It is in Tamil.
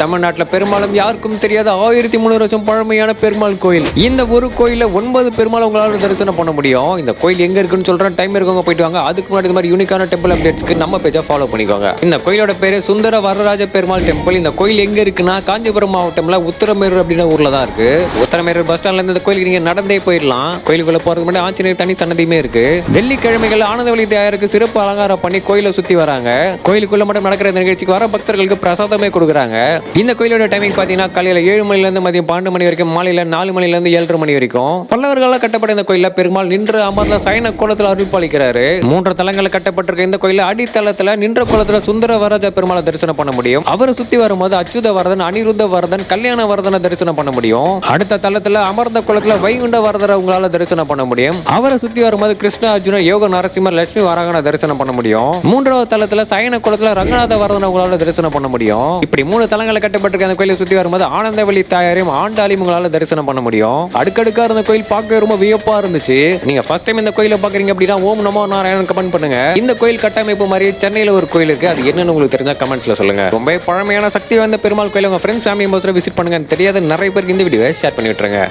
தமிழ்நாட்டில் பெரும்பாலும் யாருக்கும் தெரியாத 1300 வருஷம் பழமையான பெருமாள் கோயில். இந்த ஒரு கோயில 9 பெருமாள் உங்களால தரிசனம் பண்ண முடியும். இந்த கோயில் எங்க இருக்குன்னு சொல்றேன், டைம் இருக்கவங்க போயிட்டு வாங்க. அதுக்கு முன்னாடி இந்த மாதிரி யூனிக்கான டெம்பிள் அப்டேட்ஸ்க்கு நம்ம பேஜை ஃபாலோ பண்ணிக்கோங்க. இந்த கோயிலோட பேரு சுந்தர வரராஜ பெருமாள் டெம்பிள். இந்த கோயில் எங்க இருக்குன்னா காஞ்சிபுரம் மாவட்டம்ல உத்தரமேரூர் அப்படின்ற ஊர்ல தான் இருக்கு. உத்தரமேரூர் பஸ் ஸ்டாண்ட்ல இருந்து இந்த கோயிலுக்கு நீங்க நடந்தே போயிடலாம். கோயிலுக்குள்ள போறதுக்கு முன்னாடி ஆஞ்சநேயர் தனி சன்னதியுமே இருக்கு. வெள்ளிக்கிழமைகள் ஆனந்தவழி தயாருக்கு சிறப்பு அலங்காரம் பண்ணி கோயிலை சுத்தி வராங்க. கோயிலுக்குள்ள மட்டும் நடக்கிற இந்த நிகழ்ச்சிக்கு வர பக்தர்களுக்கு பிரசாதமே கொடுக்குறாங்க. இந்த கோயிலோட டைமிங் பாத்தீங்கன்னா காலையில 7 மணில இருந்து மதியம் 12 மணி வரைக்கும், மாலையில 4 மணில இருந்து 7:30 மணி வரைக்கும். பல்லவர்களால் கட்டப்பட்ட இந்த கோயில பெருமாள் நின்று அமர்ந்த சயன கோலத்தில் அருள் பாலிக்கிறாரு. 3 தலங்கள் கட்டப்பட்டிருக்க இந்த கோயில அடித்தளத்துல நின்ற கோலத்துல சுந்தர வரராஜ பெருமாளை தரிசனம் பண்ண முடியும். அவரை சுத்தி வரும்போது அச்சுத வரதன், அனிருத்த வரதன், கல்யாண வரதனை தரிசனம் பண்ண முடியும். அடுத்த தளத்துல அமர்ந்த கோலத்துல வைகுண்ட வரதரை உங்களால தரிசனம் பண்ண முடியும். அவரை சுத்தி வரும்போது கிருஷ்ண அர்ஜுன யோக நரசிம்மர் லட்சுமி வராகனை தரிசனம் பண்ண முடியும். 3வது தளத்துல சயன கோலத்துல ரங்கநாத வரதனை உங்களால தரிசனம் பண்ண முடியும். இப்படி 3 தலங்களை கட்டப்பட்டிருக்க அந்த கோயிலை சுத்தி வரும்போது ஆனந்தவழி தாயாரையும் ஆண்டாளையும் உங்களால தரிசனம் பண்ண முடியும். அடுக்கடுக்கா இருந்த கோயில் பார்க்க ரொம்ப வியப்பா இருந்துச்சு. நீங்க ஃபர்ஸ்ட் டைம் இந்த கோயிலை பாக்குறீங்க அப்படின்னா ஓம் நமோ நாராயணன் கமெண்ட் பண்ணுங்க. இந்த கோயில் கட்டமைப்பு மாதிரி சென்னையில ஒரு கோயில் இருக்கு, அது என்னன்னு உங்களுக்கு தெரிஞ்சா கமெண்ட்ஸ்ல சொல்லுங்க. ரொம்ப பழமையான சக்தி வாய்ந்த பெருமாள் கோயில் உங்க ஃப்ரெண்ட்ஸ் ஃபேமிலி மெம்பர்ஸ் விசிட் பண்ணுங்க. தெரியாத நிறைய பேருக்கு இந்த வீடியோவை ஷேர் பண்ணி விட்டுருங்க.